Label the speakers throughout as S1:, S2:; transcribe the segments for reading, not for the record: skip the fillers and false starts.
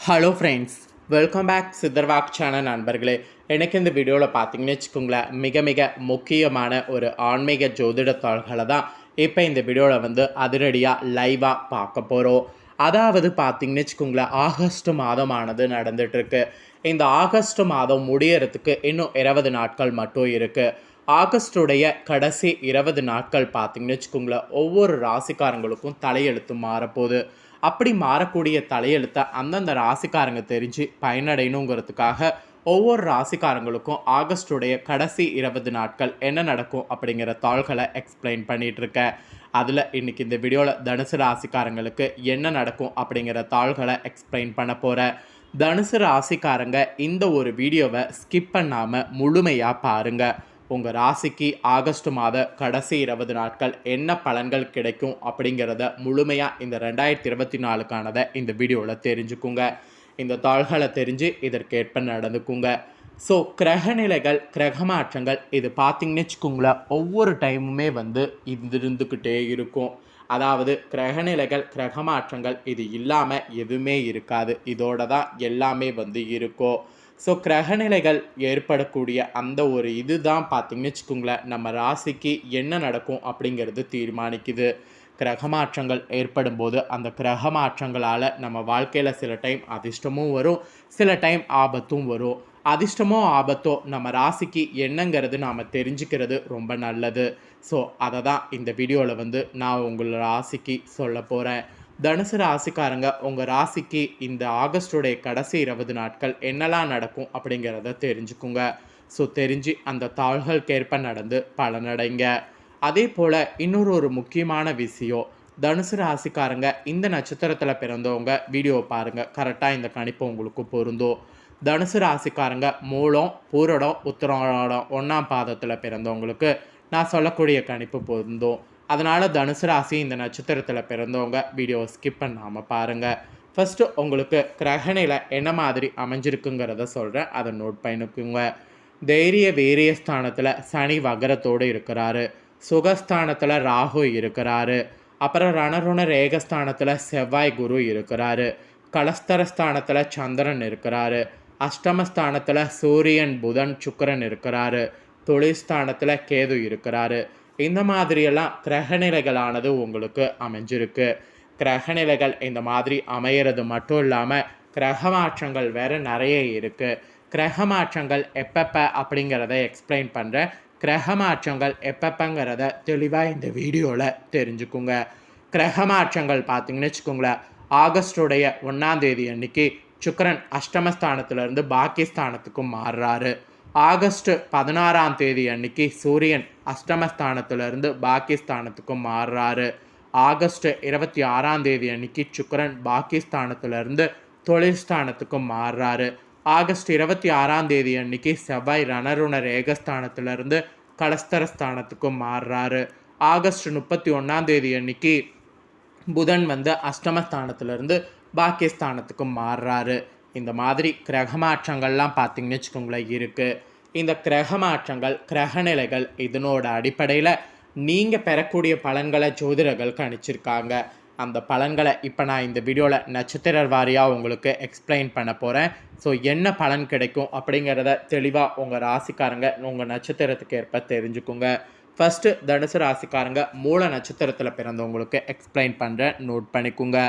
S1: Hello friends, welcome back சித்தர்வாக் channel நண்பர்களே. எனக்கு இந்த வீடியோவில் பார்த்தீங்கன்னு வச்சுக்கோங்களேன், மிக மிக முக்கியமான ஒரு ஆன்மீக ஜோதிட தாள்களை தான் இப்போ இந்த வீடியோவில் அதிரடியாக லைவாக பார்க்க போகிறோம். அதாவது பார்த்தீங்கன்னு வச்சுக்கோங்களேன், ஆகஸ்ட் மாதமானது நடந்துகிட்ருக்கு. இந்த ஆகஸ்ட் மாதம் முடியறதுக்கு இன்னும் 20 நாட்கள் மட்டும் இருக்குது. ஆகஸ்டுடைய கடைசி 20 நாட்கள் பார்த்தீங்கன்னு வச்சுக்கோங்களேன், ஒவ்வொரு ராசிக்காரங்களுக்கும் தலையெழுத்து மாறப்போகுது. அப்படி மாறக்கூடிய தலையெழுத்தை அந்தந்த ராசிக்காரங்க தெரிஞ்சு பயனடையணுங்கிறதுக்காக ஒவ்வொரு ராசிக்காரங்களுக்கும் ஆகஸ்டுடைய கடைசி 20 நாட்கள் என்ன நடக்கும் அப்படிங்கிற தாள்களை எக்ஸ்பிளைன் பண்ணிகிட்ருக்கேன். அதில் இன்றைக்கி இந்த வீடியோவில் தனுசு ராசிக்காரங்களுக்கு என்ன நடக்கும் அப்படிங்கிற தாள்களை எக்ஸ்பிளைன் பண்ண போகிறேன். தனுசு ராசிக்காரங்க இந்த ஒரு வீடியோவை ஸ்கிப் பண்ணாமல் முழுமையாக பாருங்கள். உங்கள் ராசிக்கு ஆகஸ்ட் மாத கடைசி 20 நாட்கள் என்ன பலன்கள் கிடைக்கும் அப்படிங்கிறத முழுமையாக இந்த 2024க்கானதை இந்த வீடியோவில் தெரிஞ்சுக்குங்க. இந்த தாள்களை தெரிஞ்சு இதற்கேற்ப நடந்துக்குங்க. ஸோ கிரகநிலைகள், கிரக மாற்றங்கள் இது பார்த்திங்கன்னு வச்சுக்கோங்களேன், ஒவ்வொரு டைமுமே இருந்துக்கிட்டே இருக்கும். அதாவது கிரகநிலைகள், கிரக மாற்றங்கள் இது இல்லாமல் எதுவுமே இருக்காது. இதோட தான் எல்லாமே இருக்கும். ஸோ கிரகநிலைகள் ஏற்படக்கூடிய அந்த ஒரு இது தான் பார்த்திங்கன்னு வச்சுக்கோங்களேன், நம்ம ராசிக்கு என்ன நடக்கும் அப்படிங்கிறது தீர்மானிக்குது. கிரக மாற்றங்கள் ஏற்படும் போது அந்த கிரக மாற்றங்களால் நம்ம வாழ்க்கையில் சில டைம் அதிர்ஷ்டமும் வரும், சில டைம் ஆபத்தும் வரும். அதிர்ஷ்டமோ ஆபத்தோ நம்ம ராசிக்கு என்னங்கிறது நாம் தெரிஞ்சுக்கிறது ரொம்ப நல்லது. ஸோ அதை தான் இந்த வீடியோவில் நான் உங்கள் ராசிக்கு சொல்ல போகிறேன். தனுசு ராசிக்காரங்க, உங்கள் ராசிக்கு இந்த ஆகஸ்டுடைய கடைசி 20 நாட்கள் என்னெல்லாம் நடக்கும் அப்படிங்கிறத தெரிஞ்சுக்குங்க. ஸோ தெரிஞ்சு அந்த தாள்களுக்கேற்ப நடந்து பலனடைங்க. அதே போல் ஒரு முக்கியமான விஷயம், தனுசு ராசிக்காரங்க இந்த நட்சத்திரத்தில் பிறந்தவங்க வீடியோவை பாருங்கள், கரெக்டாக இந்த கணிப்பு உங்களுக்கு பொருந்தும். தனுசு ராசிக்காரங்க மூலம், பூரடம், உத்திராடம் 1ஆம் பாதத்தில் பிறந்தவங்களுக்கு நான் சொல்லக்கூடிய கணிப்பு பொருந்தும். அதனால் தனுசு ராசி இந்த நட்சத்திரத்தில் பிறந்தவங்க வீடியோவை ஸ்கிப் பண்ணாமல் பாருங்கள். ஃபஸ்ட்டு உங்களுக்கு கிரகநிலை என்ன மாதிரி அமைஞ்சிருக்குங்கிறத சொல்கிறேன், அதை நோட் பண்ணிக்குங்க. தைரிய வீரிய ஸ்தானத்தில் சனி வகரத்தோடு இருக்கிறாரு. சுகஸ்தானத்தில் ராகு இருக்கிறாரு. அப்புறம் ரணருண ரேகஸ்தானத்தில் செவ்வாய் குரு இருக்கிறாரு. கலஸ்தரஸ்தானத்தில் சந்திரன் இருக்கிறாரு. அஷ்டமஸ்தானத்தில் சூரியன் புதன் சுக்கிரன் இருக்கிறாரு. தொழில்ஸ்தானத்தில் கேது இருக்கிறாரு. இந்த மாதிரியெல்லாம் கிரகநிலைகளானது உங்களுக்கு அமைஞ்சிருக்கு. கிரகநிலைகள் இந்த மாதிரி அமையிறது மட்டும் இல்லாமல் கிரக மாற்றங்கள் வேறு நிறைய இருக்குது. கிரக மாற்றங்கள் எப்பப்போ அப்படிங்கிறத எக்ஸ்பிளைன் பண்ணுறேன். கிரக மாற்றங்கள் எப்பப்பங்கிறத தெளிவாக இந்த வீடியோவில் தெரிஞ்சுக்குங்க. கிரக மாற்றங்கள் பார்த்திங்கன்னு வச்சுக்கோங்களேன், ஆகஸ்டுடைய 1ஆம் தேதி அன்னைக்கு சுக்கிரன் அஷ்டமஸ்தானத்திலிருந்து பாக்கியஸ்தானத்துக்கும் மாறுறாரு. ஆகஸ்ட் 16ஆம் தேதி அன்னைக்கு சூரியன் அஷ்டமஸ்தானத்திலிருந்து பாக்கியஸ்தானத்துக்கும் மாறுறாரு. ஆகஸ்ட் 26ஆம் தேதி அன்னைக்கு சுக்கிரன் பாக்கியஸ்தானத்திலிருந்து தொழில்ஸ்தானத்துக்கும் மாறுறாரு. ஆகஸ்ட் 26ஆம் தேதி அன்னைக்கு செவ்வாய் ரணருண ரேகஸ்தானத்திலிருந்து கலஸ்தரஸ்தானத்துக்கும் மாறுறாரு. ஆகஸ்ட் 31ஆம் தேதி அன்னைக்கு புதன் அஷ்டமஸ்தானத்திலிருந்து பாக்கியஸ்தானத்துக்கும் மாறுறாரு. இந்த மாதிரி கிரக மாற்றங்கள்லாம் பார்த்திங்கன்னு வச்சுக்கோங்களேன் இருக்குது. இந்த கிரக மாற்றங்கள், கிரகநிலைகள் இதனோட அடிப்படையில் நீங்கள் பெறக்கூடிய பலன்களை ஜோதிடர்கள் கணிச்சிருக்காங்க. அந்த பலன்களை இப்போ நான் இந்த வீடியோவில் நட்சத்திர வாரியாக உங்களுக்கு எக்ஸ்பிளைன் பண்ண போகிறேன். ஸோ என்ன பலன் கிடைக்கும் அப்படிங்கிறத தெளிவாக உங்கள் ராசிக்காரங்க உங்கள் நட்சத்திரத்துக்கு ஏற்ப தெரிஞ்சுக்குங்க. ஃபஸ்ட்டு தனுசு ராசிக்காரங்க மூல நட்சத்திரத்தில் பிறந்தவங்களுக்கு எக்ஸ்பிளைன் பண்ணுறேன், நோட் பண்ணிக்குங்க.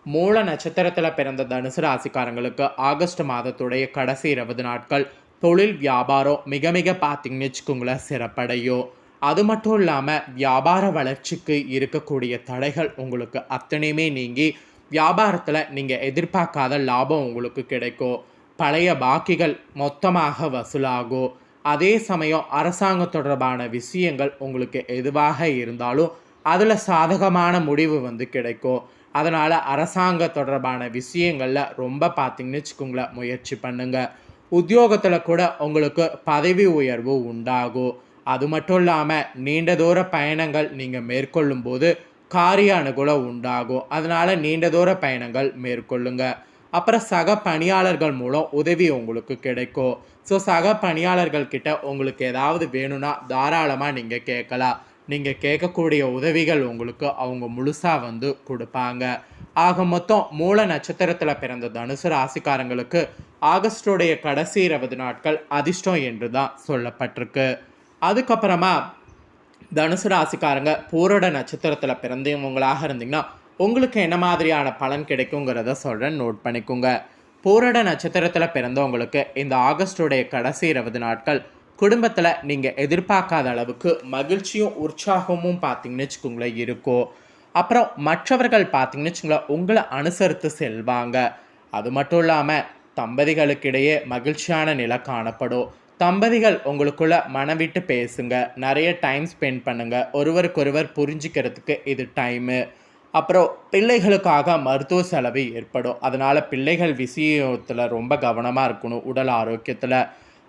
S1: மூல நட்சத்திரத்தில் பிறந்த தனுசு ராசிக்காரங்களுக்கு ஆகஸ்ட் மாதத்துடைய கடைசி 20 நாட்கள் தொழில் வியாபாரம் மிக மிக பார்த்திங்கன்னு வச்சுக்கோங்களேன் சிறப்படையும். அது மட்டும் இல்லாமல் வியாபார வளர்ச்சிக்கு இருக்கக்கூடிய தடைகள் உங்களுக்கு அத்தனையுமே நீங்கி வியாபாரத்தில் நீங்கள் எதிர்பார்க்காத லாபம் உங்களுக்கு கிடைக்கும். பழைய பாக்கிகள் மொத்தமாக வசூலாகும். அதே சமயம் அரசாங்கம் தொடர்பான விஷயங்கள் உங்களுக்கு எதுவாக இருந்தாலும் அதில் சாதகமான முடிவு கிடைக்கும். அதனால் அரசாங்க தொடர்பான விஷயங்களில் ரொம்ப பார்த்திங்கன்னு வச்சுக்கோங்களேன் முயற்சி பண்ணுங்கள். உத்தியோகத்தில் கூட உங்களுக்கு பதவி உயர்வு உண்டாகும். அது மட்டும் இல்லாமல் நீண்ட தூர பயணங்கள் நீங்கள் மேற்கொள்ளும் போது காரிய அனுகூலம் உண்டாகும். அதனால் நீண்ட தூர பயணங்கள் மேற்கொள்ளுங்க. அப்புறம் சக பணியாளர்கள் மூலம் உதவி உங்களுக்கு கிடைக்கும். ஸோ சக பணியாளர்கள்கிட்ட உங்களுக்கு ஏதாவது வேணும்னா தாராளமாக நீங்கள் கேட்கலாம். நீங்கள் கேட்கக்கூடிய உதவிகள் உங்களுக்கு அவங்க முழுசாக கொடுப்பாங்க. ஆக மொத்தம் மூல நட்சத்திரத்தில் பிறந்த தனுசு ராசிக்காரங்களுக்கு ஆகஸ்டோடைய கடைசி 20 நாட்கள் அதிர்ஷ்டம் என்று தான் சொல்லப்பட்டிருக்கு. அதுக்கப்புறமா தனுசு ராசிக்காரங்க பூரட நட்சத்திரத்தில் பிறந்தவங்களாக இருந்தீங்கன்னா உங்களுக்கு என்ன மாதிரியான பலன் கிடைக்குங்கிறத சொல்கிறேன், நோட் பண்ணிக்கோங்க. பூரட நட்சத்திரத்தில் பிறந்தவங்களுக்கு இந்த ஆகஸ்டோடைய கடைசி 20 நாட்கள் குடும்பத்தில் நீங்கள் எதிர்பார்க்காத அளவுக்கு மகிழ்ச்சியும் உற்சாகமும் பார்த்தீங்கன்னு வச்சுக்கோங்களேன் இருக்கும். அப்புறம் மற்றவர்கள் பார்த்தீங்கன்னு வச்சுக்கோங்களேன் உங்களை அனுசரித்து செல்வாங்க. அது மட்டும் இல்லாமல் தம்பதிகளுக்கிடையே மகிழ்ச்சியான நிலை காணப்படும். தம்பதிகள் உங்களுக்குள்ள மனவிட்டு பேசுங்க, நிறைய டைம் ஸ்பெண்ட் பண்ணுங்கள், ஒருவருக்கொருவர் புரிஞ்சிக்கிறதுக்கு இது டைமு. அப்புறம் பிள்ளைகளுக்காக மருத்துவ செலவு ஏற்படும். அதனால் பிள்ளைகள் விஷயத்தில் ரொம்ப கவனமாக இருக்கணும், உடல் ஆரோக்கியத்தில்.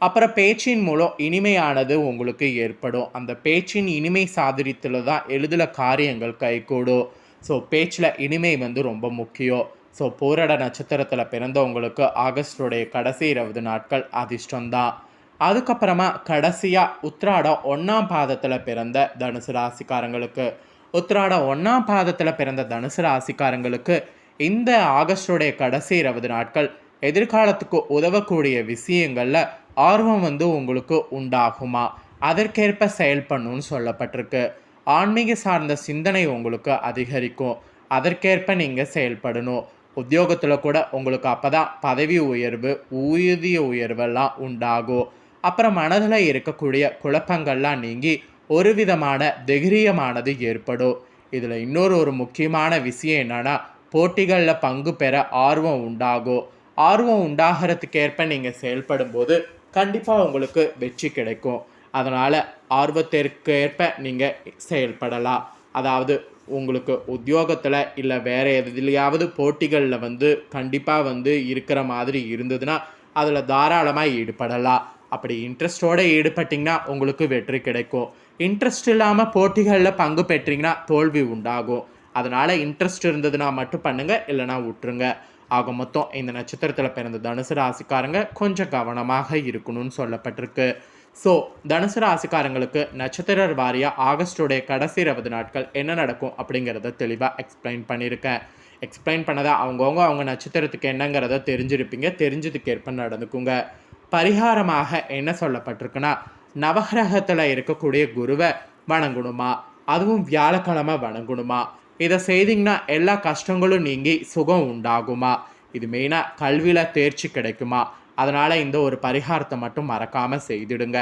S1: அப்புறம் பேச்சின் மூலம் இனிமையானது உங்களுக்கு ஏற்படும். அந்த பேச்சின் இனிமை சாதுரியத்தில் தான் எளிதில் காரியங்கள் கைகூடும். ஸோ பேச்சில் இனிமை ரொம்ப முக்கியம். ஸோ பூரட நட்சத்திரத்தில் பிறந்தவங்களுக்கு ஆகஸ்டோடைய கடைசி 20 நாட்கள் அதிர்ஷ்டம்தான். அதுக்கப்புறமா கடைசியாக உத்திராடம் 1ஆம் பாதத்தில் பிறந்த தனுசு ராசிக்காரங்களுக்கு உத்திராடம் 1ஆம் பாதத்தில் பிறந்த தனுசு ராசிக்காரங்களுக்கு இந்த ஆகஸ்டோடைய கடைசி 20 நாட்கள் எதிர்காலத்துக்கு உதவக்கூடிய விஷயங்களில் ஆர்வம் உங்களுக்கு உண்டாகுமா, அதற்கேற்ப செயல்படணும்னு சொல்லப்பட்டிருக்கு. ஆன்மீக சார்ந்த சிந்தனை உங்களுக்கு அதிகரிக்கும், அதற்கேற்ப நீங்கள் செயல்படணும். உத்தியோகத்தில் கூட உங்களுக்கு அப்போ தான் பதவி உயர்வு, ஊதிய உயர்வெல்லாம் உண்டாகும். அப்புறம் மனதில் இருக்கக்கூடிய குழப்பங்கள்லாம் நீங்கி ஒரு விதமான தைரியமானது ஏற்படும். இதில் இன்னொரு முக்கியமான விஷயம் என்னென்னா போட்டிகளில் பங்கு பெற ஆர்வம் உண்டாகும். ஆர்வம் உண்டாகிறதுக்கேற்ப நீங்கள் செயல்படும் போது கண்டிப்பாக உங்களுக்கு வெற்றி கிடைக்கும். அதனால் ஆர்வத்திற்கேற்ப நீங்கள் செயல்படலாம். அதாவது உங்களுக்கு உத்தியோகத்தில் இல்லை வேறு எதுலையாவது போட்டிகளில் கண்டிப்பாக இருக்கிற மாதிரி இருந்ததுன்னா அதில் தாராளமாக ஈடுபடலாம். அப்படி இன்ட்ரெஸ்டோடு ஈடுபட்டிங்கன்னா உங்களுக்கு வெற்றி கிடைக்கும். இன்ட்ரெஸ்ட் இல்லாமல் போட்டிகளில் பங்கு பெற்றீங்கன்னா தோல்வி உண்டாகும். அதனால் இன்ட்ரெஸ்ட் இருந்ததுன்னா மட்டும் பண்ணுங்கள், இல்லைனா விட்டுருங்க. ஆக மொத்தம் இந்த நட்சத்திரத்தில் பிறந்த தனுசு ராசிக்காரங்க கொஞ்சம் கவனமாக இருக்கணும்னு சொல்லப்பட்டிருக்கு. ஸோ தனுசு ராசிக்காரங்களுக்கு நட்சத்திர வாரியாக ஆகஸ்டோடைய கடைசி 20 நாட்கள் என்ன நடக்கும் அப்படிங்கிறத தெளிவாக எக்ஸ்பிளைன் பண்ணியிருக்கேன். எக்ஸ்பிளைன் பண்ணதாக அவங்க நட்சத்திரத்துக்கு என்னங்கிறத தெரிஞ்சிருப்பீங்க, தெரிஞ்சதுக்கு ஏற்ப நடந்துக்குங்க. பரிகாரமாக என்ன சொல்லப்பட்டிருக்குன்னா நவகிரகத்தில் இருக்கக்கூடிய குருவை வணங்கணுமா, அதுவும் வியாழக்கிழமை வணங்கணுமா. இதை செய்திங்கன்னா எல்லா கஷ்டங்களும் நீங்கி சுகம் உண்டாகுமா. இது மெயினாக கல்வியில் தேர்ச்சி கிடைக்குமா. அதனால் இந்த ஒரு பரிகாரத்தை மட்டும் மறக்காமல் செய்திடுங்க.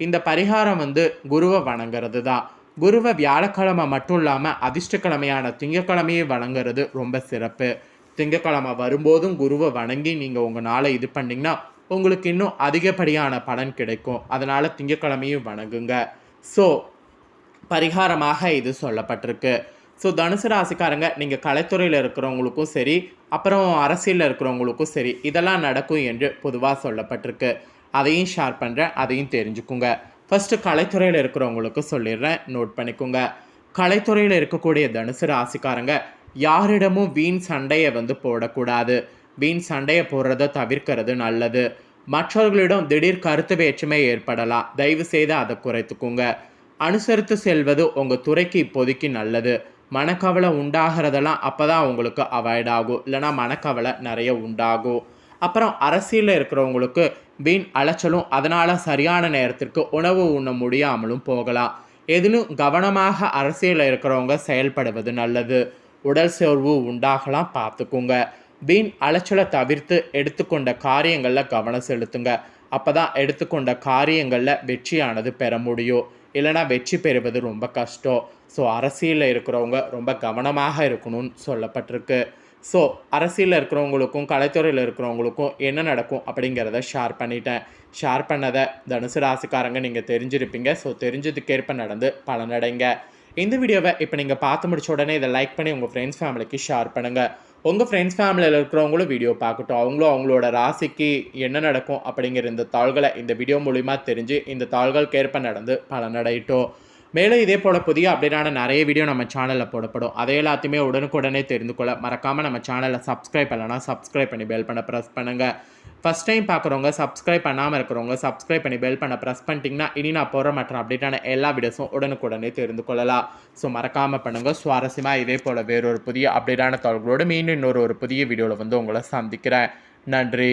S1: இந்த பரிகாரம் குருவை வணங்குறது தான். குருவை வியாழக்கிழமை மட்டும் இல்லாமல் அதிர்ஷ்டக்கிழமையான திங்கக்கிழமையை வணங்குறது ரொம்ப சிறப்பு. திங்கக்கிழமை வரும்போதும் குருவை வணங்கி நீங்கள் உங்கள் நாளை இது பண்ணிங்கன்னா உங்களுக்கு இன்னும் அதிகப்படியான பலன் கிடைக்கும். அதனால் திங்கக்கிழமையும் வணங்குங்க. ஸோ பரிகாரமாக இது சொல்லப்பட்டிருக்கு. ஸோ தனுசு ராசிக்காரங்க நீங்கள் கலைத்துறையில் இருக்கிறவங்களுக்கும் சரி, அப்புறம் அரசியலில் இருக்கிறவங்களுக்கும் சரி இதெல்லாம் நடக்கும் என்று பொதுவாக சொல்லப்பட்டிருக்கு. அதையும் ஷேர் பண்ணுறேன், அதையும் தெரிஞ்சுக்குங்க. ஃபஸ்ட்டு கலைத்துறையில் இருக்கிறவங்களுக்கு சொல்லிடுறேன், நோட் பண்ணிக்கோங்க. கலைத்துறையில் இருக்கக்கூடிய தனுசு ராசிக்காரங்க யாரிடமும் வீண் சண்டையை போடக்கூடாது. வீண் சண்டையை போடுறதை தவிர்க்கிறது நல்லது. மற்றவர்களிடம் திடீர் கருத்து வேற்றுமை ஏற்படலாம், தயவு செய்து அதை குறைத்துக்குங்க. அனுசரித்து செல்வது உங்கள் துறைக்கு இப்போதைக்கு நல்லது. மனக்கவலை உண்டாகிறதெல்லாம் அப்போ தான் உங்களுக்கு அவாய்ட் ஆகும், இல்லைனா மனக்கவலை நிறைய உண்டாகும். அப்புறம் அரசியலில் இருக்கிறவங்களுக்கு வீண் அலைச்சலும், அதனால் சரியான நேரத்திற்கு உணவு உண்ண முடியாமலும் போகலாம். எதிலும் கவனமாக அரசியலில் இருக்கிறவங்க செயல்படுவது நல்லது. உடல் சோர்வு உண்டாகலாம், பார்த்துக்குங்க. வீண் அலைச்சலை தவிர்த்து எடுத்துக்கொண்ட காரியங்களில் கவனம் செலுத்துங்க. அப்போ தான் எடுத்துக்கொண்ட காரியங்களில் வெற்றியானது பெற முடியும், இல்லைனா வெற்றி பெறுவது ரொம்ப கஷ்டம். ஸோ அரசியலில் இருக்கிறவங்க ரொம்ப கவனமாக இருக்கணும்னு சொல்லப்பட்டிருக்கு. ஸோ அரசியலில் இருக்கிறவங்களுக்கும் கலைத்துறையில் இருக்கிறவங்களுக்கும் என்ன நடக்கும் அப்படிங்கிறத ஷேர் பண்ணிட்டேன். ஷேர் பண்ணதை தனுசு ராசிக்காரங்க நீங்கள் தெரிஞ்சிருப்பீங்க. ஸோ தெரிஞ்சதுக்கேற்ப நடந்து பலனடைங்க. இந்த வீடியோவை இப்போ நீங்கள் பார்த்து முடிச்ச உடனே இதை லைக் பண்ணி உங்கள் ஃப்ரெண்ட்ஸ் ஃபேமிலிக்கு ஷேர் பண்ணுங்கள். உங்கள் ஃப்ரெண்ட்ஸ் ஃபேமிலியில் இருக்கிறவங்களும் வீடியோ பார்க்கட்டும். அவங்களோட ராசிக்கு என்ன நடக்கும் அப்படிங்கிற இந்த தாள்களை இந்த வீடியோ மூலிமா தெரிஞ்சு இந்த தாள்களுக்கேற்ப நடந்து பலனடையட்டும். மேலும் இதே போல் புதிய அப்டேட்டான நிறைய வீடியோ நம்ம சேனலில் போடப்படும். அதை எல்லாத்தையுமே உடனுக்குடனே தெரிந்து கொள்ள மறக்காமல் நம்ம சேனலை சப்ஸ்கிரைப் பண்ணலன்னா சப்ஸ்கிரைப் பண்ணி பெல் பண்ண ப்ரெஸ் பண்ணுங்கள். ஃபஸ்ட் டைம் பார்க்குறவங்க, சப்ஸ்கிரைப் பண்ணாமல் இருக்கிறவங்க சப்ஸ்கிரைப் பண்ணி பெல் பண்ண ப்ரெஸ் பண்ணிட்டீங்கன்னா இனி நான் போகிற மற்ற அப்டேட்டான எல்லா வீடியோஸும் உடனுக்குடனே தெரிந்து கொள்ளலாம். ஸோ மறக்காமல் பண்ணுங்கள். சுவாரஸ்யமாக இதே போல் வேறொரு புதிய அப்டேட்டான தகவல்களோடு மீண்டும் இன்னொரு புதிய வீடியோவில் வந்து உங்களை சந்திக்கிறேன். நன்றி.